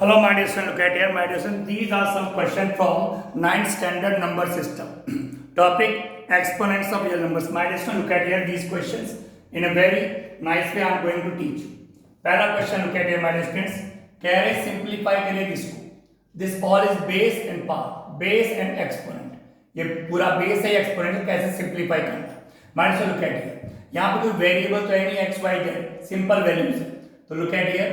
Hello, my dear student. Look at here, my dear student. These are some questions from 9th standard number system. Topic: exponents of real numbers. My dear student, look at here these questions in a very nice way. I am going to teach you. पहला question look at here, my dear students. कह रहे simplify करिए किसको. This all is base and power, base and exponent. ये पूरा base है, exponent है, कैसे सिंप्लीफाई करना. My dear student, look at here. यहाँ पे कोई वेरिएबल तो है नहीं, x y z, simple values है. तो look at here.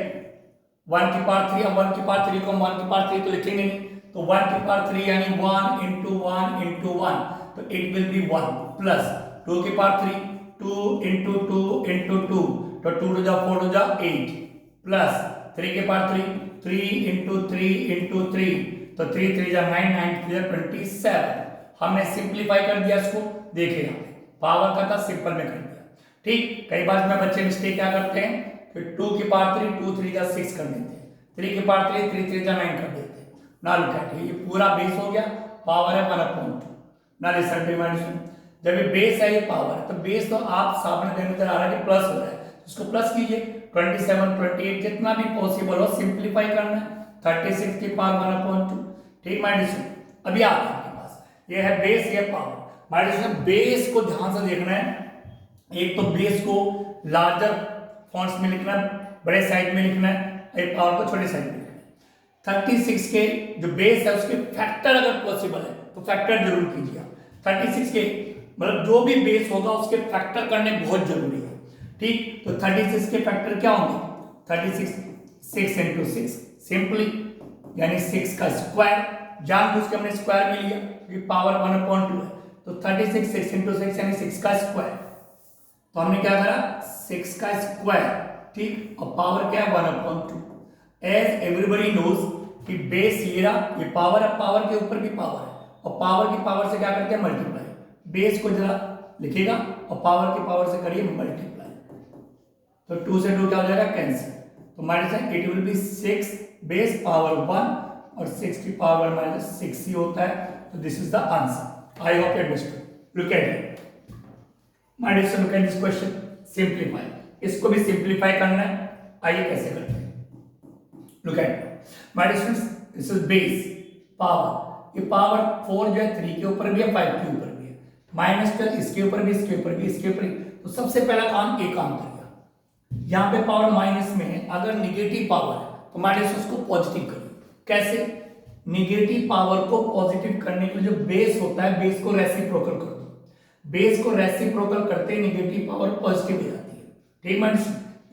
1 की पावर 3, अब 1 की पावर 3 को हम 1 की पावर 3 तो लिखेंगे नहीं, तो 1 की पावर 3 यानी 1 into 1 into 1, तो इट विल बी 1 प्लस 2 की पावर 3 2 into 2 into 2, तो 2 to the 4 to the 8 plus 3 की पावर 3 into 3 into 3, तो 3 3 जा 9 9 3 27. हमने सिंप्लीफाई कर दिया इसको. देखिए यहाँ पे पावर का था, सिंपल में कर दिया. ठीक, कई बार में बच्चे मिस्टेक क्या करते हैं, फिर 2 की पावर 3 2 3 जा 6 कर देते हैं, 3 की पावर 3 3 3 जा 9 कर देते हैं. ना लुक एट, ये पूरा बेस हो गया, पावर है 1/2. ना लिसन टू माय स्टूडेंट, जब ये बेस है, ये पावर है, तो बेस तो आप सामने देने नजर आ रहा है कि प्लस हो रहा है, इसको प्लस कीजिए. 27 28 जितना भी पॉसिबल हो सिंप्लीफाई करना है. 36 की पावर 1/2. ठीक माय स्टूडेंट, अभी आ गया आपके पास, ये है बेस, ये पावर. माय स्टूडेंट, बेस को ध्यान से देखना है. एक तो बेस को लार्जर फॉन्ट्स में लिखना है, बड़े साइज में लिखना है, एक पावर को छोटे साइज में लिखना है. 36 के जो बेस है उसके फैक्टर अगर पॉसिबल है तो फैक्टर जरूर कीजिए. 36 के मतलब जो भी बेस होगा उसके फैक्टर करने बहुत जरूरी है. ठीक, तो 36 के फैक्टर क्या होंगे, 36 6 into 6 सिंपली, यानी 6 का स्क्वायर. जानबूझ के हमने स्क्वायर में लिया क्योंकि पावर 1/2 है, तो 36 6 into 6 यानी 6 का स्क्वायर. तो हमने क्या करा, 6 का स्क्वायर. ठीक, और पावर क्या है 1/2. एज एवरीबॉडी नोज कि बेस ये रहा, ये पावर है, पावर के ऊपर भी पावर है, और पावर की पावर से क्या करते हैं मल्टीप्लाई. बेस को जरा लिखेगा और पावर की पावर से करिए मल्टीप्लाई, तो 2 से 2 क्या हो जाएगा, कैंसिल. तो माइनस है, it will be 6 base power 1 और 6 की पावर -6 ही होता है. तो this is the answer. I hope you understood. Look at it my dear student, look at this question. Simplify, इसको भी सिंप्लीफाई करना है. आइए कैसे करते हैं. Look at my dear students, this is base power. ये पावर 4 जो है 3 के ऊपर भी है, 5 के ऊपर भी है, -12 इसके ऊपर भी, इसके ऊपर भी, इसके ऊपर भी. तो सबसे पहला काम एक काम करिए, यहाँ पे पावर माइनस में है, अगर निगेटिव पावर है तो माय डियर उसको पॉजिटिव करिए. कैसे, निगेटिव पावर को पॉजिटिव करने के लिए जो बेस होता है, बेस को रेसिप्रोकल कर दो. बेस को रेसिप्रोकल करते ही निगेटिव पावर पॉजिटिव हो जाती है. ठीक है,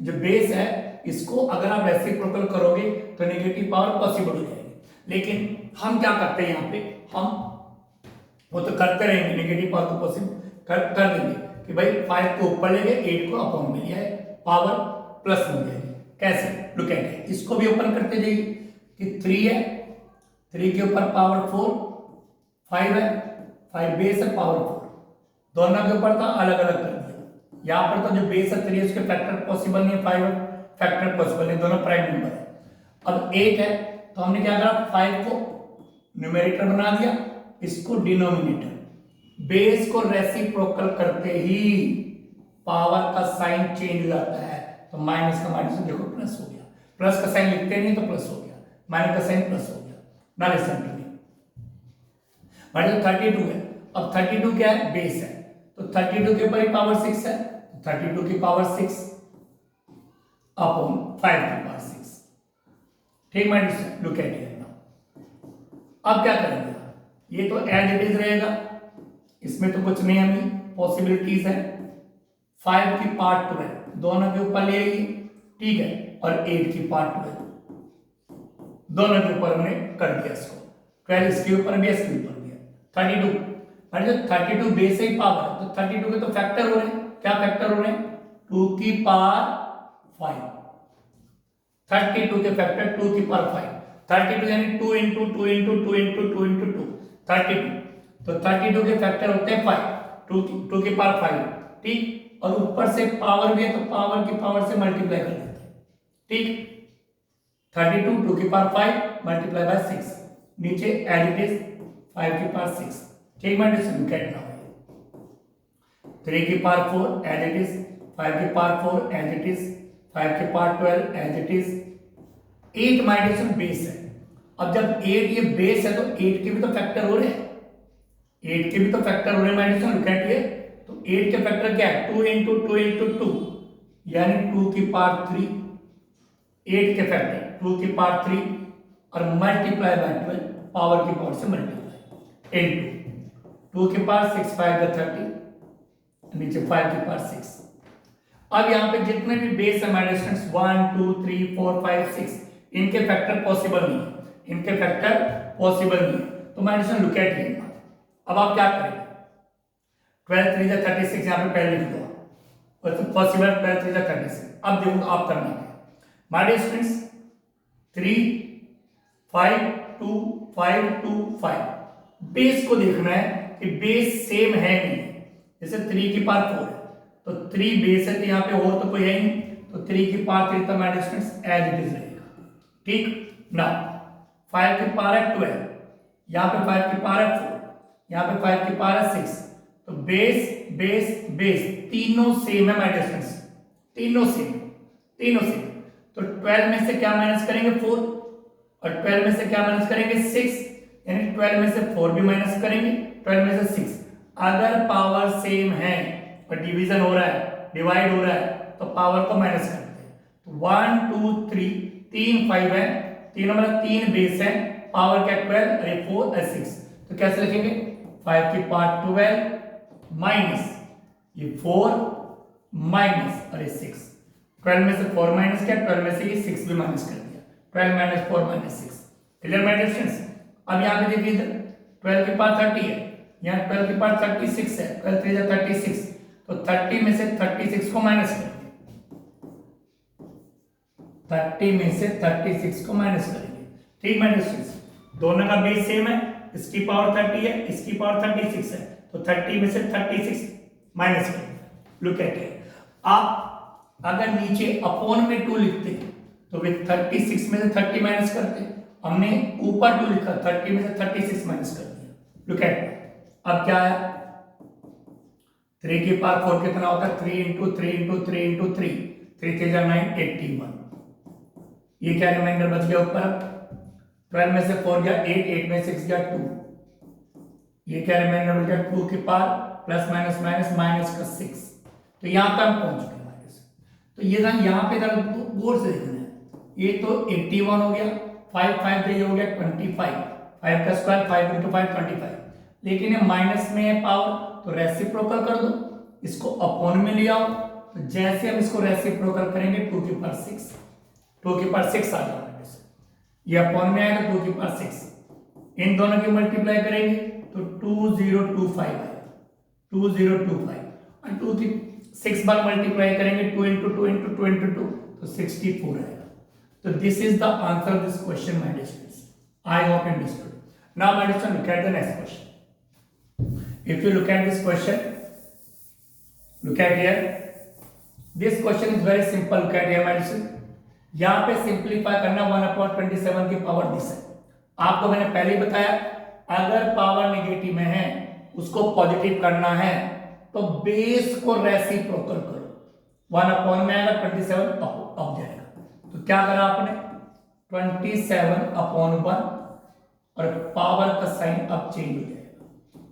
जो बेस है इसको अगर आप रेसिप्रोकल करोगे तो निगेटिव पावर पॉसिबल हो जाएगी. लेकिन हम क्या करते हैं यहाँ पे, हम वो तो करते रहेंगे, निगेटिव पावर को पॉसिबल कर देंगे कि भाई 5 को ऊपर लेंगे, 8 को अपॉन में लिया है, पावर प्लस में जाएगी. कैसे, लुक एट इट, इसको भी ओपन करते जाइए कि 3 है, 3 के ऊपर पावर 4, 5 है, 5 बेस है, पावर 4, दोनों के ऊपर था, अलग अलग कर दिया. यहाँ पर तो जो बेस है 3 उसके फैक्टर पॉसिबल नहीं है, 5 फैक्टर पॉसिबल नहीं, दोनों प्राइम नंबर है. अब 8 है तो हमने क्या करा, 5 को न्यूमेरेटर बना दिया, इसको डिनोमिनेटर. बेस को रेसिप्रोकल करते ही पावर का साइन चेंज हो जाता है, तो माइनस का माइनस देखो प्लस हो गया, प्लस का साइन लिखते नहीं तो प्लस हो गया, माइनस का साइन प्लस हो गया. ना लिसन टू मी, माइनस 32 है. अब 32 क्या है, बेस है, तो 32 के ऊपर ही पावर 6 है, 32 की पावर 6 अपॉन 5 की पावर 6. ठीक है, लुक एट इट नाउ. अब क्या करेंगे, ये तो एज इट इज रहेगा, इसमें तो कुछ नहीं, हमें पॉसिबिलिटीज है. 5 की पावर 12 दोनों के ऊपर ले आइए. ठीक है, और 8 की पावर 12 दोनों के ऊपर हमने कर दिया इसको. 12 इसके ऊपर भी, इसके ऊपर भी है. 32 32 बेस ही पावर, तो 32 के तो फैक्टर हो रहे हैं. क्या फैक्टर हो रहे हैं, 2 की पावर 5. 32 के फैक्टर 2 की पावर 5. 32 यानी 2 into 2 into 2 into 2 into 2 32. तो 32 के फैक्टर होते हैं 5, 2 की पावर 5. ठीक, और ऊपर से पावर भी है तो पावर की पावर से मल्टीप्लाई कर देते हैं. ठीक, 32 2 की पावर 5 मल्टीप्लाई बाय 6, नीचे एज इट इज 5 की पावर 6. ठीक है, लुक एट नाउ. 3 की पावर 4 एज इट इज, 5 की पावर 4 एज इट इज, 5 की power 12 as it is, 8 minus base है। अब जब 8 ये बेस है तो 8 के भी तो फैक्टर हो रहे हैं, 8 के भी तो फैक्टर हो रहे हैं माइनस, लुक एट हियर। तो 8 के फैक्टर क्या है, 2 इंटू 2 इंटू 2 यानी 2 की पावर 3, 8 के फैक्टर 2 की पावर 3 और मल्टीप्लाई बाय 12 पावर की पावर से मल्टीप्लाई इंटू 2 की पावर 6 5 का 30 नीचे 5 की पावर 6। अब यहाँ पे जितने भी बेस है हमारे स्टूडेंट्स 1 2 3 4 5 6 इनके फैक्टर पॉसिबल नहीं है, इनके फैक्टर पॉसिबल नहीं है। तो हमारे स्टूडेंट लुक एट हियर। अब आप क्या करेंगे, 12 3 जा 36 यहाँ पे पहले लिख दो, पॉसिबल 12 3 जा 36। अब देखो आप करना है हमारे स्टूडेंट्स 3 5 2 5 2 5 बेस को देखना है कि बेस सेम है नहीं, जैसे 3 की पावर 4 है तो 3 बेस है तो यहाँ पे और तो कोई है नहीं, तो 3 की पावर 3 तो हमारे स्टूडेंट्स एज इट इज रहेगा, ठीक ना। 5 की पावर है 12, यहाँ पे 5 की पावर है 4, यहाँ पे 5 की पावर है 6, तो बेस बेस बेस तीनों सेम है माय स्टूडेंट्स, तीनों सेम, तीनों सेम। तो 12 में से क्या माइनस करेंगे 4 और 12 में से क्या माइनस करेंगे 6, यानी 12 में से 4 भी माइनस करेंगे, 12 में से 6। अगर पावर सेम है और डिवीजन हो रहा है, डिवाइड हो रहा है तो पावर को माइनस करते हैं। तो 1 2 3 3 5 है, तीनों मतलब 3 बेस है, पावर क्या 12 अरे 4 और 6, तो कैसे लिखेंगे 5 की पावर 12 माइनस ये 4 माइनस अरे 6, 12 में से 4 माइनस किया, 12 में से ये 6 भी माइनस कर दिया, 12 minus 4 minus 6। Clear my dear students. अब यहाँ पे देखिए इधर 12 की पावर 30 है, यहाँ 12 की पावर 36 है, 12 3 जा 36, तो 30 में से 36 को माइनस करेंगे, 30 में से 36 को माइनस करेंगे, ठीक माय डियर स्टूडेंट्स। दोनों का बेस सेम है, इसकी पावर 30 है, इसकी पावर 36 है, तो 30 में से 36 माइनस करेंगे। Look at it. आप अगर नीचे अपॉन में 2 लिखते तो वे 36 में से 30 माइनस करते, हमने ऊपर 2 लिखा, 30 में से 36 माइनस कर दिया। Look at it. अब क्या आया, 3 की पावर 4 कितना होता है, 3 इंटू 3 इंटू 3 इंटू 3, 3 3 9 81। ये क्या रिमाइंडर बच गया ऊपर, 12 में से 4 गया 8, 8 में 6 गया 2, ये क्या रिमाइंडर बच गया 2 की power plus minus minus minus का 6। तो यहां पर हम पहुंच गए माइनस। तो ये ना यहां पे गौर से देखना है, ये तो 81 हो गया, 5 5 ये हो गया 25, 5 का स्क्वायर 5 इंटू 5 25, लेकिन ये माइनस में है पावर तो रेसिप्रोकल कर दो, इसको अपॉन में ले आओ, तो जैसे हम इसको रेसिप्रोकल करेंगे 2 की पावर 6, 2 की पावर 6 आ जाएगा, ये अपॉन में आएगा 2 की पावर 6, इन दोनों की मल्टीप्लाई करेंगे तो 2025 आएगा, 2025, और 2 की 6 बार मल्टीप्लाई करेंगे 2 इंटू 2 इंटू 2 इंटू 2 तो 64 आएगा। तो this is the answer this question my dear students. I hope you understood. Now my dear students, look at the next question. If you look at this question, look at here, this question is very simple. Look at here my dear students, यहां पे simplify करना 1/27 की power this है। आपको मैंने पहले ही बताया, अगर पावर नेगेटिव में है उसको पॉजिटिव करना है तो बेस को रेसिप्रोकल करो, 1 अपॉन में आएगा 27 अब जाएगा, तो क्या करा आपने 27 अपॉन 1 और पावर का साइन अब चेंज हो जाएगा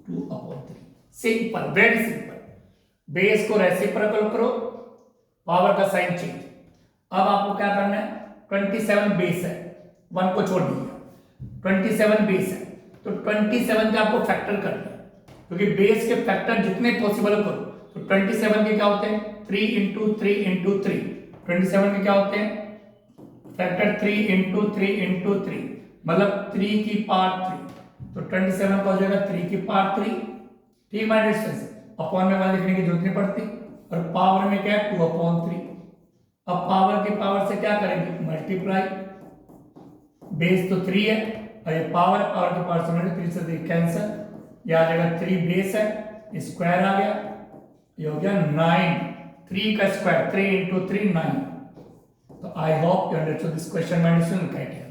2 upon 3। Simple, very simple. Base को रेसिप्रोकल करो, पावर का साइन चेंज। अब आपको क्या करना है, 27 बेस है, 1 को छोड़ दीजिए, 27 बेस है तो 27 का आपको फैक्टर करना है, क्योंकि बेस के फैक्टर जितने पॉसिबल करो। तो 27 के क्या होते हैं 3 इंटू 3 इंटू 3, 27 के क्या होते हैं फैक्टर 3 इंटू 3 इंटू 3, मतलब 3 की पावर 3, तो 27 का हो जाएगा 3 की पावर 3, ठीक है डिस्टेंस। अपॉन में 1 लिखने की जरूरत नहीं पड़ती, और पावर में क्या है 2 अपॉन 3। अब पावर के पावर से क्या करेंगे मल्टीप्लाई, बेस तो 3 है और ये पावर के पावर से मल्टीप्लाई, 3 से 3 कैंसिल, ये आ जाएगा 3 बेस है, स्क्वायर आ गया, ये हो गया 9, 3 का स्क्वायर 3 इंटू 3 9। तो I hope you understood this question my dear student. Look at here,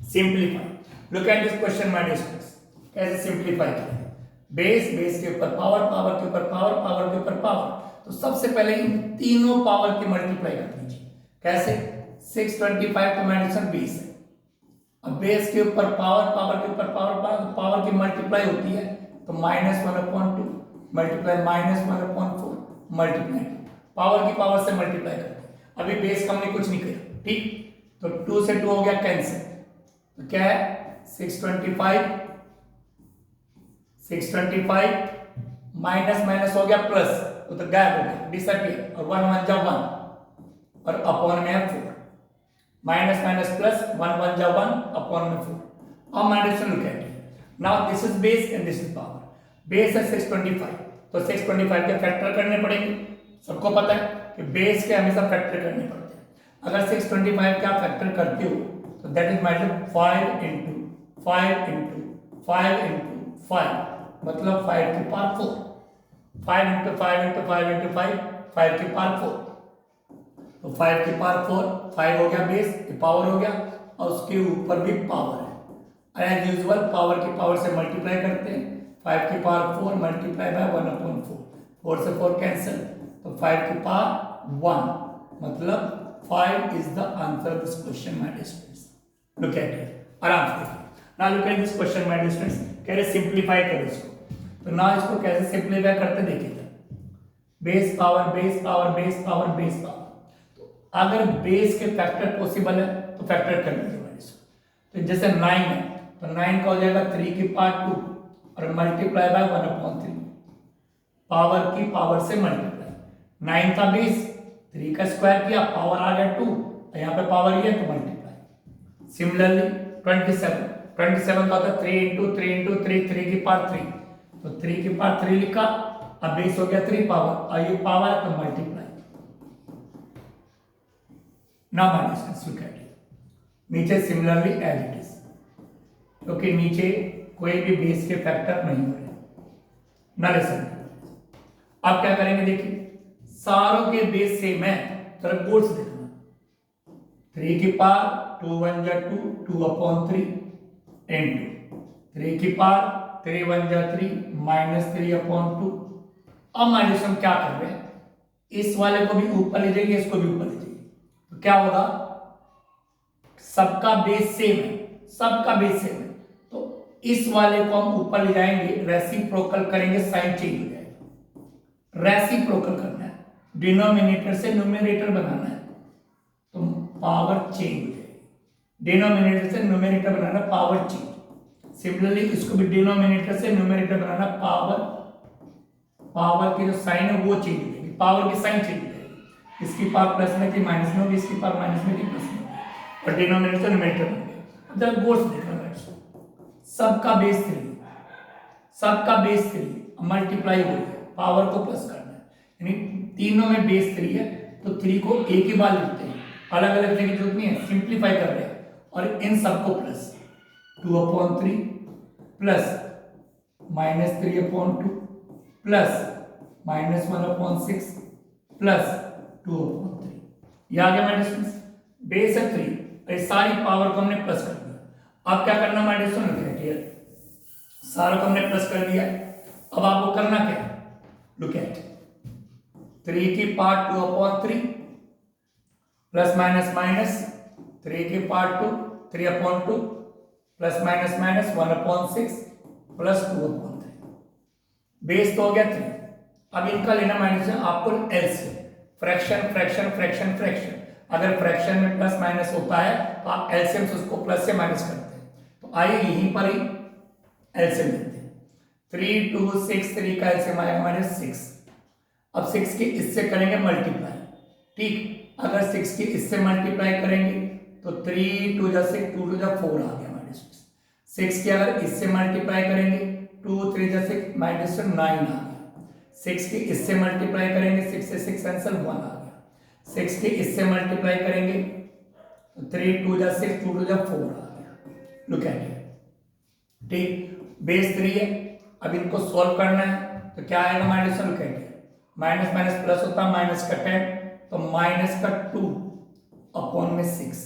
simplify. Look at this question my dear students, कैसे सिंपलीफाई करेंगे, बेस बेस के ऊपर पावर, पावर के ऊपर पावर, पावर के ऊपर पावर। तो सबसे पहले इन तीनों पावर की मल्टीप्लाई कर दीजिए, कैसे? 625 तो माइनस 20 है। अब बेस के ऊपर पावर, पावर के ऊपर पावर, पावर की मल्टीप्लाई होती है, तो -1/2 मल्टीप्लाई -1/4 मल्टीप्लाई पावर की पावर से मल्टीप्लाई करते हैं। अभी बेस का हमने कुछ नहीं किया, ठीक। तो 2 से 2 हो गया कैंसिल, तो क्या है 625 माइनस माइनस हो गया प्लस, तो गायब हो गया, डिसअपियर, और 1 1 जा 1 और अपॉन में है 4, माइनस माइनस प्लस 1 1 जा 1 अपॉन में 4। अब minus look at it, now this is base and this is power. Base है 625, तो 625 के फैक्टर करने पड़ेंगे, सबको पता है कि बेस के हमेशा फैक्टर करने पड़ते हैं। अगर 625 का फैक्टर करते हो तो दैट इज मतलब 5 इंटू 5 इंटू 5 इंटू 5, मतलब 5 की पावर 4, 5 इंटू 5 इंटू 5 इंटू 5, 5 की पावर 4, तो 5 की पावर 4, 5 हो गया बेस, ये पावर हो गया, और उसके ऊपर भी पावर है। एज यूजुअल पावर की पावर से मल्टीप्लाई करते हैं, 5 की पावर 4 मल्टीप्लाई बाय 1/4, 4 से 4 कैंसिल, तो 5 की पावर 1, मतलब 5 is the answer of this question, my dear students. Look at it. आराम से देखिए। Now look at this question, my dear students. कह रहे सिंप्लीफाई करो इसको, तो ना इसको कैसे सिंप्लीफाई करते देखिएगा। Base power base power base power base power, तो अगर बेस के फैक्टर पॉसिबल है तो फैक्टर कर लीजिए मेरे इसको। तो जैसे 9 है, तो 9 का हो जाएगा 3 की पावर 2 और मल्टीप्लाई बाय 1/3, पावर की पावर से मल्टीप्लाई, 9 का बेस 3 का स्क्वायर किया, पावर आ गया 2, यहाँ पे पावर ये तो मल्टीप्लाई। सिमिलरली 27 का होता है 3 इंटू 3 इंटू 3, 3 की पावर 3, तो 3 की पावर 3 लिखा, अब बेस हो गया 3 पावर, और ये पावर है तो multiply. Now minus look at it, नीचे सिमिलरली एज इट इज, क्योंकि नीचे कोई भी बेस के फैक्टर नहीं हो रहे, नलेसन। अब क्या करेंगे देखिए, सारों के बेस सेम है, जरा गौर से देखना। 3 की पावर 2 1 जा 2, 2/3 इंटू 3 की पावर 3 1 जा 3 -3/2। अब माइनस हम क्या कर रहे हैं, इस वाले को भी ऊपर ले जाइए, इसको भी ऊपर ले जाइए, तो क्या होगा, सबका बेस सेम है, सबका बेस सेम है, तो इस वाले को हम ऊपर ले जाएंगे, रेसिप्रोकल करेंगे, साइन चेंज हो जाएगा। रेसिप्रोकल करना है, डिनोमिनेटर से न्यूमरेटर बनाना है, तो पावर चेंज हो जाएगी, डिनोमिनेटर से न्यूमरेटर बनाना, पावर चेंज। सिमिलरली इसको भी डिनोमिनेटर से न्यूमरेटर बनाना, पावर की जो साइन है वो चेंज हो जाएगी, पावर की साइन चेंज हो जाएगी, इसकी पावर प्लस में थी माइनस में होगी, इसकी पावर माइनस में थी प्लस में होगी, और डिनोमिनेटर से न्यूमरेटर बन गया। अब जरा गौर से देखना, सबका बेस 3, सबका बेस 3 मल्टीप्लाई हो गया, पावर को प्लस करना है, यानी तीनों में बेस 3 है, तो 3 को एक ही बार लिखते हैं, अलग अलग लिखने की जरूरत नहीं है, सिंप्लीफाई कर रहे हैं, और इन सबको प्लस 2/3 प्लस -3/2 प्लस -1/6 प्लस 2/3, ये आ गया माय डिस्टेंस। बेस है 3, ये सारी पावर को हमने प्लस कर दिया। अब क्या करना माय डिस्टेंस, सारा को हमने प्लस कर दिया, अब आपको करना क्या है, लुक एट 3 की पावर 2/3 प्लस माइनस माइनस 3 की power 2 3/2 plus minus minus 1/6 plus 2/3, base तो हो गया 3। अब इनका लेना माइनस है आपको LCM, fraction fraction fraction fraction, अगर फ्रैक्शन में प्लस माइनस होता है तो आप एलसीएम से उसको प्लस से माइनस करते हैं, तो आइए यहीं पर ही एलसीएम लेते हैं। 3 2 6, 3 का एलसीएम आएगा -6। अब 6 के इससे करेंगे मल्टीप्लाई, ठीक, अगर 6 के इससे मल्टीप्लाई करेंगे तो 3 2 जा 6, 2 2 जा 4 आ गया -6 के, अगर इससे मल्टीप्लाई करेंगे 2 3 जा 6 -9 आ गया, 6 के इससे मल्टीप्लाई करेंगे 6 से 6 कैंसिल 1 आ गया, 6 के इससे मल्टीप्लाई करेंगे तो 3 2 जा 6, 2 2 जा 4 आ गया। लुक एट इट, ठीक, बेस 3 है, अब इनको सॉल्व करना है, तो क्या आएगा minus, look at it, minus minus plus होता है, माइनस का 10, तो माइनस का 2/6,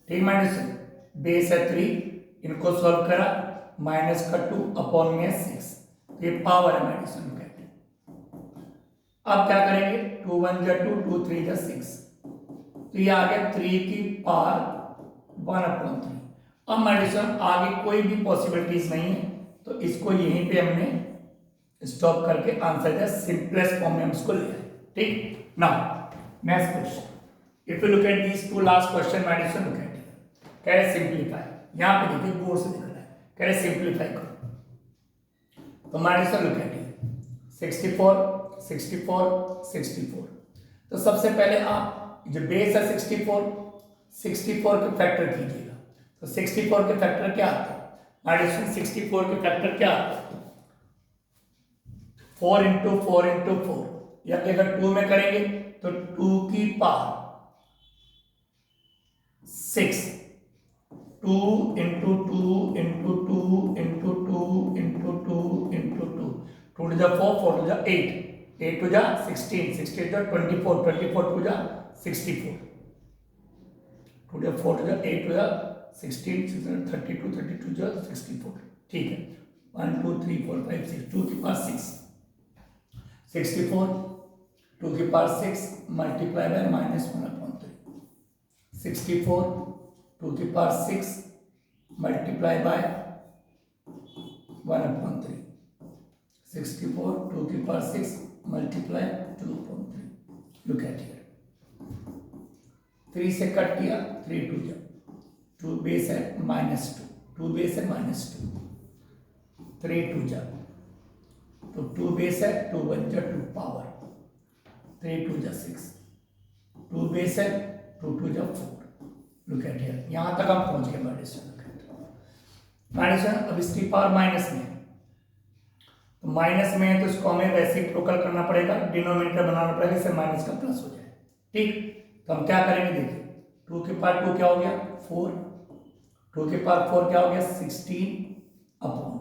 ठीक, माइनस बेस है 3, इनको सॉल्व करा, माइनस का 2/6, तो ये पावर है माइनस। अब क्या करेंगे, 2 1 जा 2, 2 3 जा 6, तो ये आ गया 3 की पावर 1/3। अब हमारे साथ आगे कोई भी पॉसिबिलिटीज नहीं है, तो इसको यहीं पे हमने स्टॉप करके आंसर का सिंपलेस्ट फॉर्म में हम इसको ले आए। ठीक, now next question, if you look at these two last question my dear, look at कह रहे सिंप्लीफाई। यहां पे देखिए गौर से देखना है, कह रहे सिंप्लीफाई करो। तो माय डियर लुक एट 64 64 64। तो सबसे पहले आप जो बेस है 64 के फैक्टर कीजिएगा। तो 64 के फैक्टर क्या आता है माय डियर? 64 के फैक्टर क्या आता है? 4 इंटू 4 इंटू 4, या अगर 2 में करेंगे तो 2 की power 6, 2 into 2 into 2 into 2 into 2 into 2, 2 to the 4, 4 to the 8, 8 to the 16, 16 to the 24, 24 to the 64, 2 to the 4 to the 8 to the 16, 32, 32 to the 64। ठीक है, 1 2 3 4 5 6, 2 की पावर 6, 64 2 की पावर 6 मल्टीप्लाई बाय -1/3, 64 2 की पावर 6 मल्टीप्लाई बाय 1/3, 64 2 की power 6 multiply 2/3। Look at here, 3 से cut किया, 3 2 जा, 2 base है -2, 2 बेस है -2, 3 2 जा, तो 2 बेस है 2 1 जा 2 पावर, 3 2 जा 6, 2 बेस है 2 2 जा 4। लुक एट हियर, यहां तक हम पहुंच गए माइनस। अब इसकी पावर माइनस में, तो माइनस में है तो इसको हमें रेसिप्रोकल करना पड़ेगा, डिनोमिनेटर बनाना पड़ेगा, इससे माइनस का प्लस हो जाए। ठीक, तो हम क्या करेंगे देखिए, 2 के पावर 2 क्या हो गया 4, 2 के पावर 4 क्या हो गया 16 अपॉन,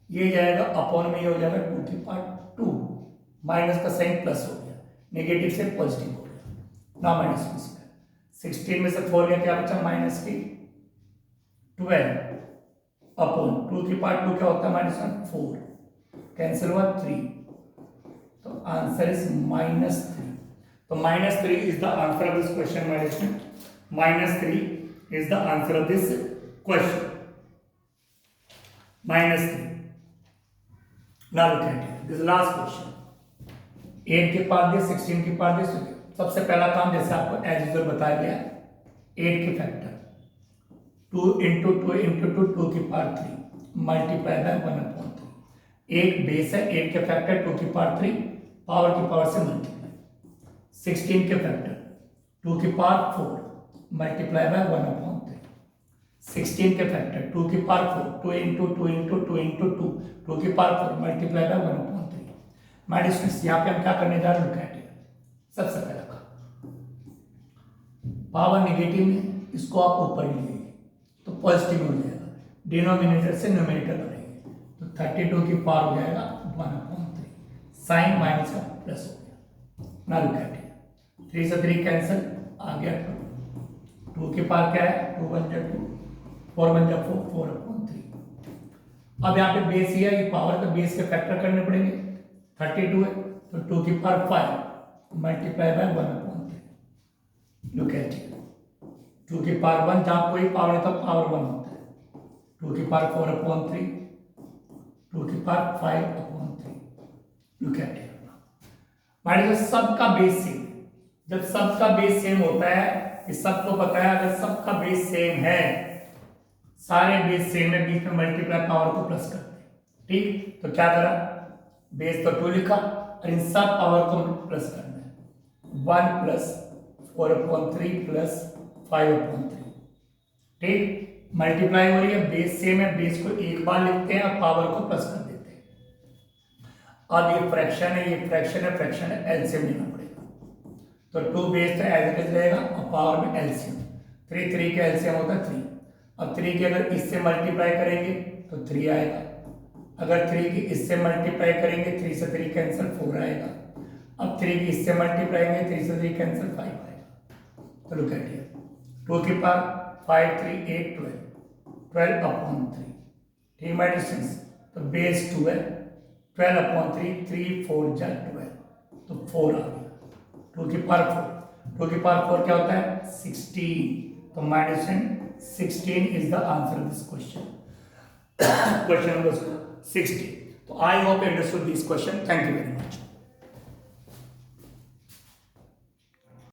ये जाएगा अपॉन में, ये हो जाएगा 2 की पावर 2, माइनस का साइन प्लस हो गया, नेगेटिव से पॉजिटिव हो गया ना, माइनस 16 में से 4 गया, क्या बचा माइनस की 12 अपॉन 2 की पावर 2 क्या होता है -4, कैंसिल हुआ 3, तो आंसर इज -3। तो -3 is the answer of this question my dear, -3 is the answer of this question, -3। Now look at this last question, 8 के पावर दे 16 के पावर दे। सबसे पहला काम जैसे आपको एज यूजुअल बताया गया, 8 के फैक्टर 2 इंटू 2 इंटू 2, 2 की पावर 3 मल्टीप्लाई बाय 1/3। एक बेस है, 8 के फैक्टर 2 की पावर 3 पावर की पावर से मल्टीप्लाई, 16 के फैक्टर 2 की पावर 4 मल्टीप्लाई बाय 1/3, 16 के फैक्टर 2 की पावर 4 2 इंटू 2 इंटू 2 इंटू 2, 2 की power 4 multiply by 1/3। My students, यहाँ पे हम क्या करने जा रहे हैं, सबसे पहला पावर नेगेटिव में इसको आप ऊपर ले जाइए तो पॉजिटिव हो जाएगा, डिनोमिनेटर से न्यूमरेटर बढ़ेंगे, तो 32 की पावर हो जाएगा 1/3, साइन माइनस का प्लस हो गया। ना लुक एट इट, 3 से 3 कैंसिल, आ गया 2, 2 की पावर क्या है 2 1 जा 2, 4 1 जा 4, 4/3। अब यहाँ पे बेस ही है, ये पावर का बेस के फैक्टर करने पड़ेंगे, 32 है तो 2 की power 5 multiply by 1/3। Look at it, 2 की पावर 1, जहां कोई पावर है तो पावर 1 होता है, 2 की पावर 4/3, 2 की पावर 5/3। लुक एट इट, मान लीजिए सबका बेस सेम, जब सबका बेस सेम होता है, ये सबको पता है, अगर सबका बेस सेम है, सारे बेस सेम है, बीच में मल्टीप्लाई पावर को प्लस करते हैं। ठीक, तो क्या करा, बेस तो 2 लिखा और इन सब पावर को प्लस करना है, 1 प्लस 4/3 प्लस 5/3। ठीक, मल्टीप्लाई हो रही है, बेस सेम है, बेस को एक बार लिखते हैं और पावर को प्लस कर देते हैं। अब ये फ्रैक्शन है, ये फ्रैक्शन है, फ्रैक्शन है, एलसीएम लेना पड़ेगा, तो 2 बेस तो एज इट इज रहेगा और पावर में एलसीएम, 3 3 का एलसीएम होता है 3। अब 3 की अगर इससे मल्टीप्लाई करेंगे तो 3 आएगा, अगर 3 की इससे मल्टीप्लाई करेंगे 3 से 3 कैंसिल 4 आएगा, अब 3 की इससे मल्टीप्लाई करेंगे 3 से 3 कैंसिल 5 आएगा। तो लुक एट हियर, 2 की पावर 5 3 8 12, 12/3। ठीक माय डिस्टेंस, तो बेस 2 है, 12/3, 3 4 जा 12, तो 4 आ गया, 2 की पावर 4, 2 की पावर 4 क्या होता है 16, तो my dear student 16 is the answer of this question. Question number 16. So I hope you understood this question. Thank you very much.